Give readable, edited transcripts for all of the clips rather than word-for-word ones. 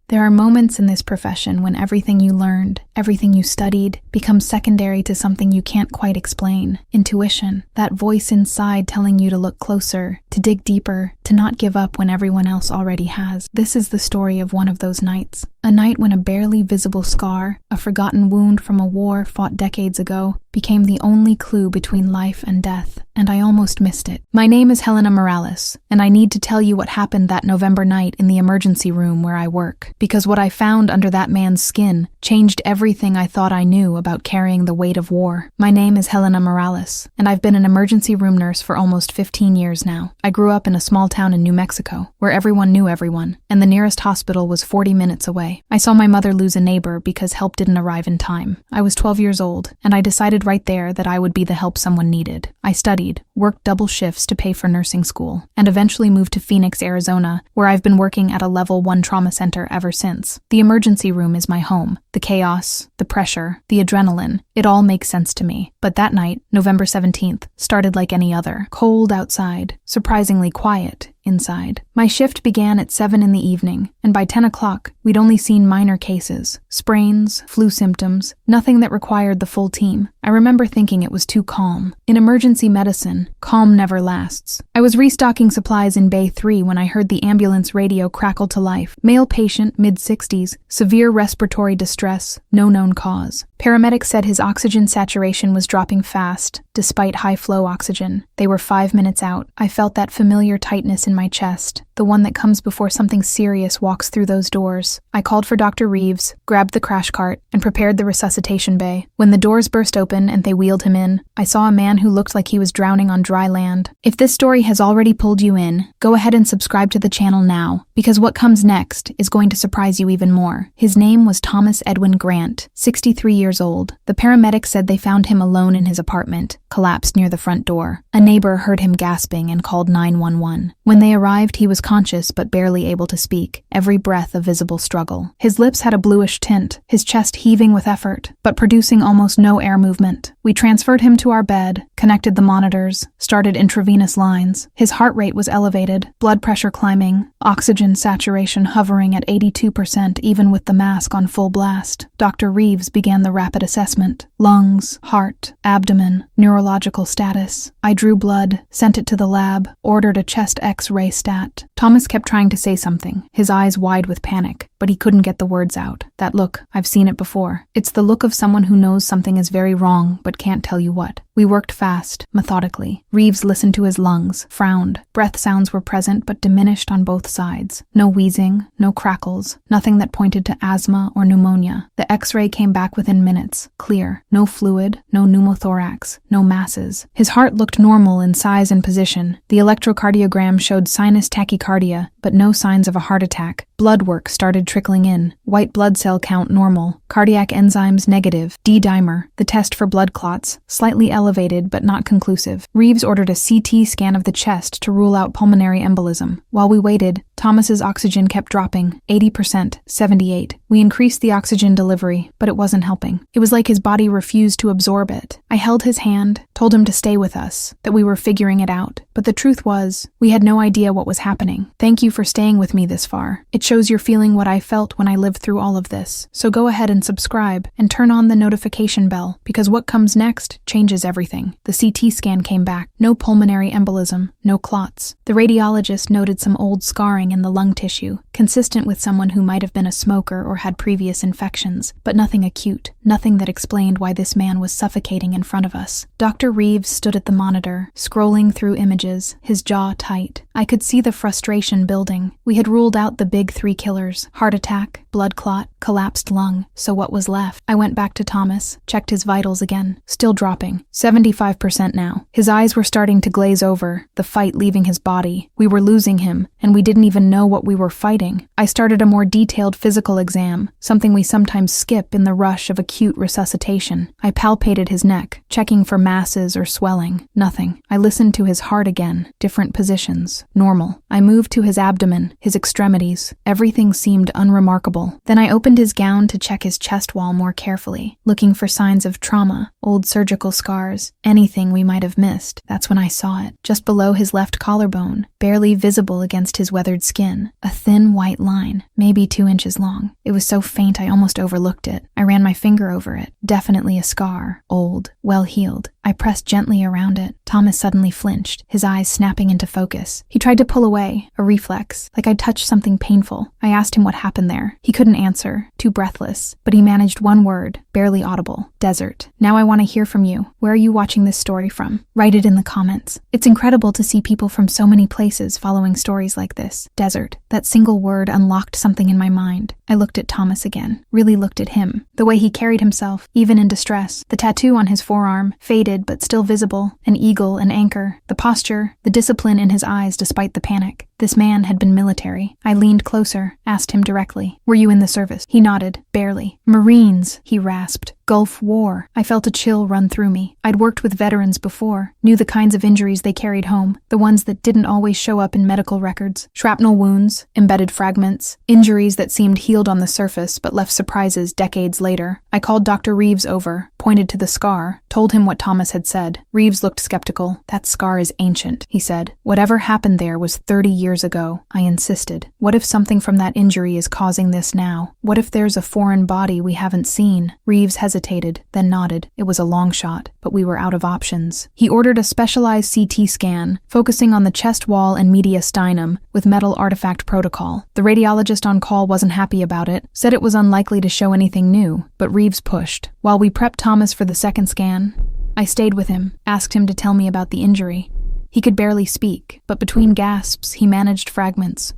There are moments in this profession when everything you learned, everything you studied, becomes secondary to something you can't quite explain. Intuition, that voice inside telling you to look closer, to dig deeper, to not give up when everyone else already has. This is the story of one of those nights. A night when a barely visible scar, a forgotten wound from a war fought decades ago, became the only clue between life and death, and I almost missed it. My name is Helena Morales, and I need to tell you what happened that November night in the emergency room where I work, because what I found under that man's skin changed everything I thought I knew about carrying the weight of war. My name is Helena Morales, and I've been an emergency room nurse for almost 15 years now. I grew up in a small town in New Mexico, where everyone knew everyone, and the nearest hospital was 40 minutes away. I saw my mother lose a neighbor because help didn't arrive in time. I was 12 years old, and I decided right there that I would be the help someone needed. I studied, worked double shifts to pay for nursing school, and eventually moved to Phoenix, Arizona, where I've been working at a level 1 trauma center ever since. The emergency room is my home. The chaos, the pressure, the adrenaline, it all makes sense to me. But that night, November 17th, started like any other. Cold outside, surprisingly quiet inside. My shift began at 7 in the evening, and by 10 o'clock, we'd only seen minor cases, sprains, flu symptoms, nothing that required the full team. I remember thinking it was too calm. In emergency medicine, calm never lasts. I was restocking supplies in Bay 3 when I heard the ambulance radio crackle to life. Male patient, mid-60s, severe respiratory distress, no known cause. Paramedics said his oxygen saturation was dropping fast, despite high-flow oxygen. They were 5 minutes out. I felt that familiar tightness in my chest, the one that comes before something serious walks through those doors. I called for Dr. Reeves, grabbed the crash cart, and prepared the resuscitation bay. When the doors burst open and they wheeled him in, I saw a man who looked like he was drowning on dry land. If this story has already pulled you in, go ahead and subscribe to the channel now, because what comes next is going to surprise you even more. His name was Thomas Edwin Grant, 63 years old. The paramedics said they found him alone in his apartment, collapsed near the front door. A neighbor heard him gasping and called 911. When they arrived, he was conscious but barely able to speak, every breath a visible struggle. His lips had a bluish tint, his chest heaving with effort, but producing almost no air movement. We transferred him to our bed, connected the monitors, started intravenous lines. His heart rate was elevated, blood pressure climbing, oxygen saturation hovering at 82% even with the mask on full blast. Dr. Reeves began the rapid assessment. Lungs, heart, abdomen, neurological status. I drew blood, sent it to the lab, ordered a chest X-ray stat. Thomas kept trying to say something, his eyes wide with panic, but he couldn't get the words out. That look, I've seen it before. It's the look of someone who knows something is very wrong but can't tell you what. We worked fast, methodically. Reeves listened to his lungs, frowned. Breath sounds were present but diminished on both sides. No wheezing, no crackles, nothing that pointed to asthma or pneumonia. The X-ray came back within minutes, clear. No fluid, no pneumothorax, no masses. His heart looked normal in size and position. The electrocardiogram showed sinus tachycardia, but no signs of a heart attack. Blood work started trickling in. White blood cell count normal. Cardiac enzymes negative. D-dimer, the test for blood clots, slightly elevated but not conclusive. Reeves ordered a CT scan of the chest to rule out pulmonary embolism. While we waited, Thomas's oxygen kept dropping, 80%, 78. We increased the oxygen delivery, but it wasn't helping. It was like his body refused to absorb it. I held his hand, told him to stay with us, that we were figuring it out. But the truth was, we had no idea what was happening. Thank you for staying with me this far. It shows you're feeling what I felt when I lived through all of this. So go ahead and subscribe, and turn on the notification bell, because what comes next changes everything. The CT scan came back. No pulmonary embolism, no clots. The radiologist noted some old scarring in the lung tissue, consistent with someone who might have been a smoker or had previous infections, but nothing acute, nothing that explained why this man was suffocating in front of us. Dr. Reeves stood at the monitor, scrolling through images, his jaw tight. I could see the frustration building. We had ruled out the big 3 killers: heart attack, blood clot, collapsed lung. So what was left? I went back to Thomas, checked his vitals again. Still dropping. 75% now. His eyes were starting to glaze over, the fight leaving his body. We were losing him, and we didn't even know what we were fighting. I started a more detailed physical exam, something we sometimes skip in the rush of acute resuscitation. I palpated his neck, checking for masses or swelling. Nothing. I listened to his heart again. Different positions. Normal. I moved to his abdomen, his extremities. Everything seemed unremarkable. visible. Then I opened his gown to check his chest wall more carefully, looking for signs of trauma, old surgical scars, anything we might have missed. That's when I saw it, just below his left collarbone, barely visible against his weathered skin, a thin white line, maybe 2 inches long. It was so faint I almost overlooked it. I ran my finger over it. Definitely a scar, old, well healed. I pressed gently around it. Thomas suddenly flinched, his eyes snapping into focus. He tried to pull away, a reflex, like I'd touched something painful. I asked him what happened there. He couldn't answer, too breathless, but he managed one word, barely audible: desert. Now I want to hear from you. Where are you watching this story from? Write it in the comments. It's incredible to see people from so many places following stories like this. Desert. That single word unlocked something in my mind. I looked at Thomas again, really looked at him. The way he carried himself, even in distress. The tattoo on his forearm, faded but still visible, an eagle, an anchor. The posture, the discipline in his eyes despite the panic. This man had been military. I leaned closer, asked him directly, "Were you in the service?" He nodded, barely. "Marines," he rasped. "Gulf War." I felt a chill run through me. I'd worked with veterans before, knew the kinds of injuries they carried home, the ones that didn't always show up in medical records. Shrapnel wounds, embedded fragments, injuries that seemed healed on the surface but left surprises decades later. I called Dr. Reeves over, pointed to the scar, told him what Thomas had said. Reeves looked skeptical. "That scar is ancient," he said. "Whatever happened there was 30 years ago." I insisted. "What if something from that injury is causing this now? What if there's a foreign body we haven't seen?" Reeves hesitated, then nodded. It was a long shot, but we were out of options. He ordered a specialized CT scan, focusing on the chest wall and mediastinum, with metal artifact protocol. The radiologist on call wasn't happy about it, said it was unlikely to show anything new, but Reeves pushed. While we prepped Thomas for the second scan, I stayed with him, asked him to tell me about the injury. He could barely speak, but between gasps, he managed fragments.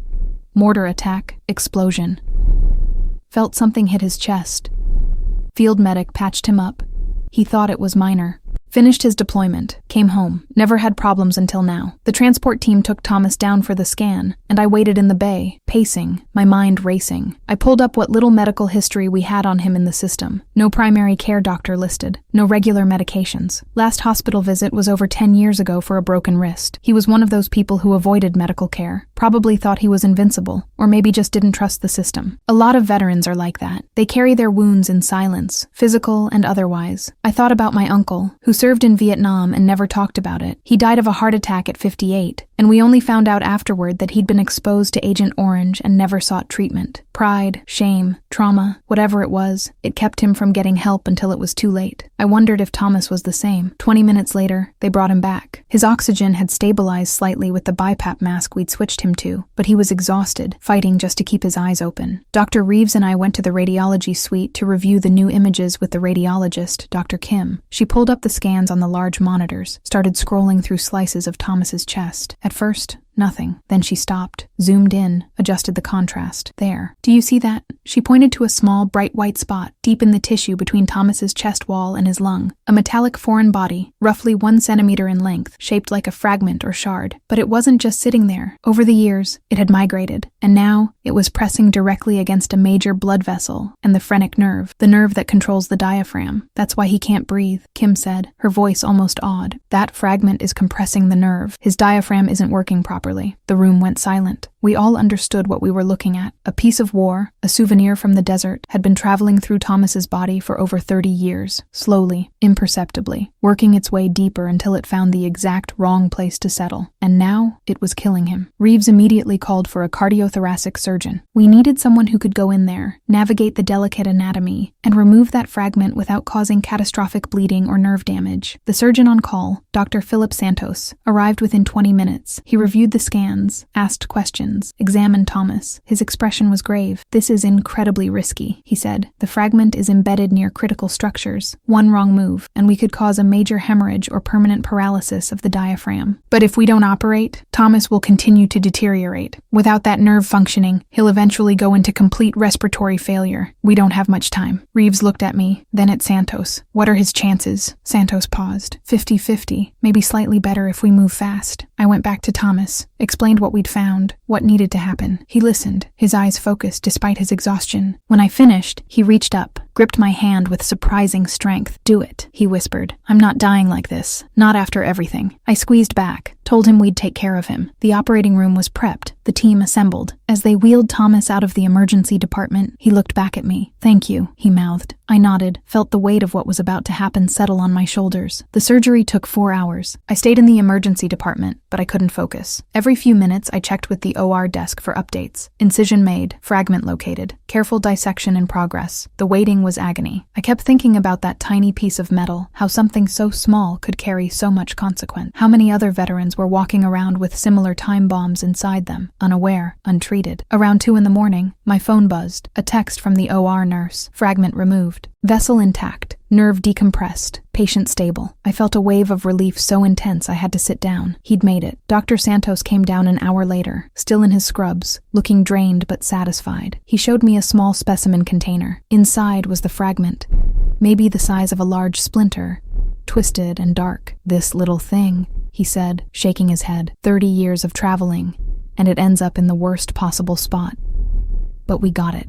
Mortar attack, explosion. Felt something hit his chest. Field medic patched him up. He thought it was minor. Finished his deployment, came home, never had problems until now. The transport team took Thomas down for the scan, and I waited in the bay, pacing, my mind racing. I pulled up what little medical history we had on him in the system. No primary care doctor listed, no regular medications. Last hospital visit was over 10 years ago for a broken wrist. He was one of those people who avoided medical care, probably thought he was invincible, or maybe just didn't trust the system. A lot of veterans are like that. They carry their wounds in silence, physical and otherwise. I thought about my uncle, who served in Vietnam and never talked about it. He died of a heart attack at 58, and we only found out afterward that he'd been exposed to Agent Orange and never sought treatment. Pride, shame, trauma, whatever it was, it kept him from getting help until it was too late. I wondered if Thomas was the same. 20 minutes later, they brought him back. His oxygen had stabilized slightly with the BiPAP mask we'd switched him to, but he was exhausted, fighting just to keep his eyes open. Dr. Reeves and I went to the radiology suite to review the new images with the radiologist, Dr. Kim. She pulled up the scans on the large monitors, started scrolling through slices of Thomas's chest. At first, nothing. Then she stopped, zoomed in, adjusted the contrast. There. Do you see that? She pointed to a small, bright white spot deep in the tissue between Thomas's chest wall and his lung. A metallic foreign body, roughly 1 centimeter in length, shaped like a fragment or shard. But it wasn't just sitting there. Over the years, it had migrated, and now it was pressing directly against a major blood vessel and the phrenic nerve, the nerve that controls the diaphragm. That's why he can't breathe, Kim said, her voice almost awed. That fragment is compressing the nerve. His diaphragm isn't working properly. The room went silent. We all understood what we were looking at. A piece of war, a souvenir from the desert, had been traveling through Thomas's body for over 30 years, slowly, imperceptibly, working its way deeper until it found the exact wrong place to settle. And now, it was killing him. Reeves immediately called for a cardiothoracic surgeon. We needed someone who could go in there, navigate the delicate anatomy, and remove that fragment without causing catastrophic bleeding or nerve damage. The surgeon on call, Dr. Philip Santos, arrived within 20 minutes. He reviewed the scans, asked questions, examined Thomas. His expression was grave. "This is incredibly risky," he said. "The fragment is embedded near critical structures. One wrong move, and we could cause a major hemorrhage or permanent paralysis of the diaphragm. But if we don't operate, Thomas will continue to deteriorate. Without that nerve functioning, he'll eventually go into complete respiratory failure. We don't have much time." Reeves looked at me, then at Santos. "What are his chances?" Santos paused. 50-50, maybe slightly better if we move fast. I went back to Thomas, explained what we'd found, what needed to happen. He listened, his eyes focused despite his exhaustion. When I finished, he reached up, gripped my hand with surprising strength. "Do it," he whispered. "I'm not dying like this. Not after everything." I squeezed back, told him we'd take care of him. The operating room was prepped, the team assembled. As they wheeled Thomas out of the emergency department, he looked back at me. "Thank you," he mouthed. I nodded, felt the weight of what was about to happen settle on my shoulders. The surgery took 4 hours. I stayed in the emergency department, but I couldn't focus. Every few minutes, I checked with the OR desk for updates. Incision made, fragment located, careful dissection in progress. The waiting was agony. I kept thinking about that tiny piece of metal, how something so small could carry so much consequence. How many other veterans were walking around with similar time bombs inside them, unaware, untreated. Around 2 a.m, my phone buzzed. A text from the OR nurse. Fragment removed. Vessel intact. Nerve decompressed. Patient stable. I felt a wave of relief so intense I had to sit down. He'd made it. Dr. Santos came down an hour later, still in his scrubs, looking drained but satisfied. He showed me a small specimen container. Inside was the fragment, maybe the size of a large splinter, twisted and dark. "This little thing," he said, shaking his head. 30 years of traveling, and it ends up in the worst possible spot. But we got it.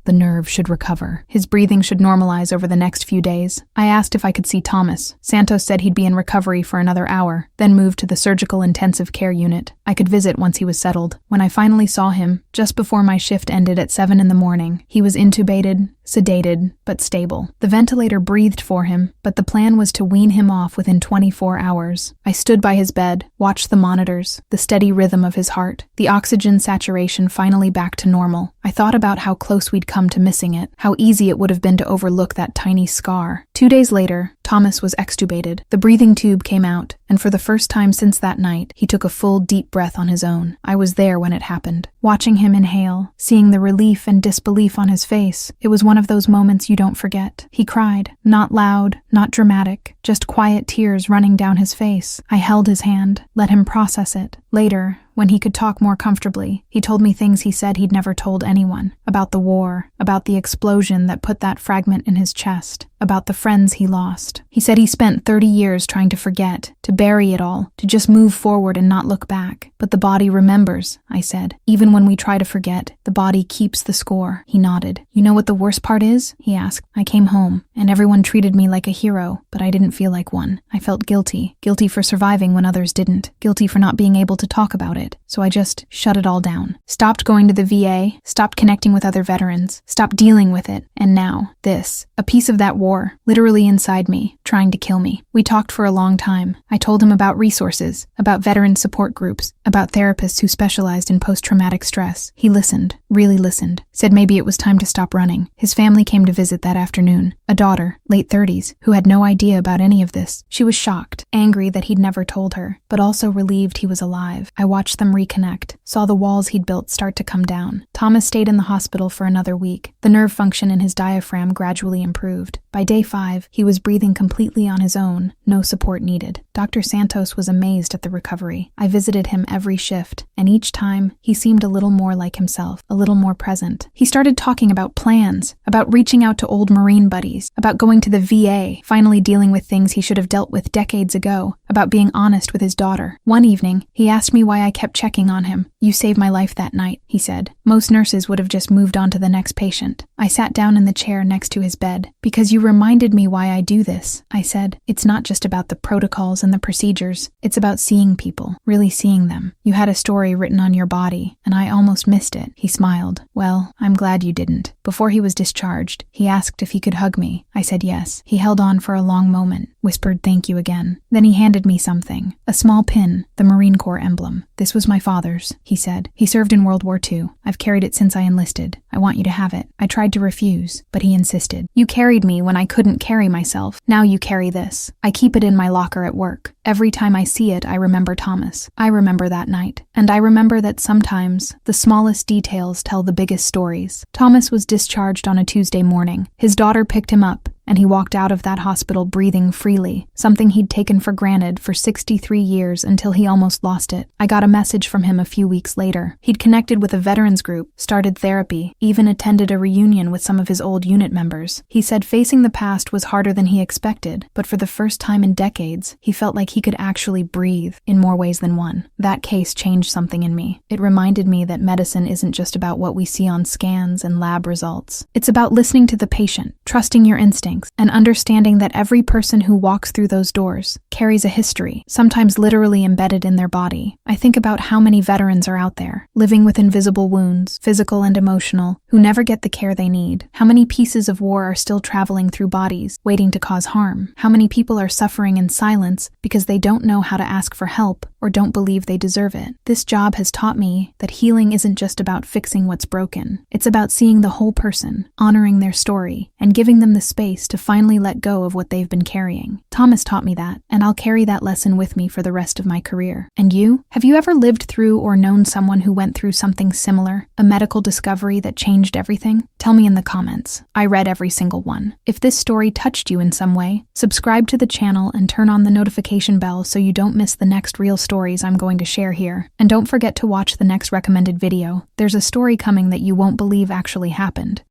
The nerve should recover. His breathing should normalize over the next few days. I asked if I could see Thomas. Santos said he'd be in recovery for another hour, then moved to the surgical intensive care unit. I could visit once he was settled. When I finally saw him, just before my shift ended at 7 a.m, he was intubated, sedated, but stable. The ventilator breathed for him, but the plan was to wean him off within 24 hours. I stood by his bed, watched the monitors, the steady rhythm of his heart, the oxygen saturation finally back to normal. I thought about how close we'd come to missing it, how easy it would have been to overlook that tiny scar. 2 days later, Thomas was extubated. The breathing tube came out, and for the first time since that night, he took a full, deep breath on his own. I was there when it happened, watching him inhale, seeing the relief and disbelief on his face. It was one of those moments you don't forget. He cried, not loud, not dramatic, just quiet tears running down his face. I held his hand, let him process it. Later, when he could talk more comfortably, he told me things he said he'd never told anyone. About the war, about the explosion that put that fragment in his chest, about the friends he lost. He said he spent 30 years trying to forget, to bury it all, to just move forward and not look back. But the body remembers, I said. Even when we try to forget, the body keeps the score. He nodded. "You know what the worst part is?" he asked. "I came home, and everyone treated me like a hero, but I didn't feel like one. I felt guilty. Guilty for surviving when others didn't. Guilty for not being able to talk about it. So I just shut it all down. Stopped going to the VA, stopped connecting with other veterans, stopped dealing with it, and now, this. A piece of that war, literally inside me, trying to kill me." We talked for a long time. I told him about resources, about veteran support groups, about therapists who specialized in post-traumatic stress. He listened, really listened, said maybe it was time to stop running. His family came to visit that afternoon. A daughter, late 30s, who had no idea about any of this. She was shocked, angry that he'd never told her, but also relieved he was alive. I watched them reconnect, saw the walls he'd built start to come down. Thomas stayed in the hospital for another week. The nerve function in his diaphragm gradually improved. By day 5, he was breathing completely on his own, no support needed. Dr. Santos was amazed at the recovery. I visited him every shift, and each time, he seemed a little more like himself, a little more present. He started talking about plans, about reaching out to old Marine buddies, about going to the VA, finally dealing with things he should have dealt with decades ago, about being honest with his daughter. One evening, he asked me why I kept checking on him. "You saved my life that night," he said. "Most nurses would have just moved on to the next patient." I sat down in the chair next to his bed. "Because you reminded me why I do this," I said. "It's not just about the protocols and the procedures. It's about seeing people, really seeing them. You had a story written on your body, and I almost missed it." He smiled. "Well, I'm glad you didn't." Before he was discharged, he asked if he could hug me. I said yes. He held on for a long moment, whispered thank you again. Then he handed me something. A small pin, the Marine Corps emblem. "This was my father's," he said. "He served in World War II. I've carried it since I enlisted. I want you to have it." I tried to refuse, but he insisted. "You carried me when I couldn't carry myself. Now you carry this. I keep it in my locker at work. Every time I see it, I remember Thomas. I remember that night. And I remember that sometimes the smallest details tell the biggest stories." Thomas was discharged on a Tuesday morning. His daughter picked him up, and he walked out of that hospital breathing freely, something he'd taken for granted for 63 years until he almost lost it. I got a message from him a few weeks later. He'd connected with a veterans group, started therapy, even attended a reunion with some of his old unit members. He said facing the past was harder than he expected, but for the first time in decades, he felt like he could actually breathe in more ways than one. That case changed something in me. It reminded me that medicine isn't just about what we see on scans and lab results. It's about listening to the patient, trusting your instincts, thanks, and understanding that every person who walks through those doors carries a history, sometimes literally embedded in their body. I think about how many veterans are out there, living with invisible wounds, physical and emotional, who never get the care they need. How many pieces of war are still traveling through bodies, waiting to cause harm? How many people are suffering in silence because they don't know how to ask for help or don't believe they deserve it? This job has taught me that healing isn't just about fixing what's broken. It's about seeing the whole person, honoring their story, and giving them the space to finally let go of what they've been carrying. Thomas taught me that, and I'll carry that lesson with me for the rest of my career. And you? Have you ever lived through or known someone who went through something similar? A medical discovery that changed everything? Tell me in the comments. I read every single one. If this story touched you in some way, subscribe to the channel and turn on the notification bell so you don't miss the next real stories I'm going to share here. And don't forget to watch the next recommended video. There's a story coming that you won't believe actually happened.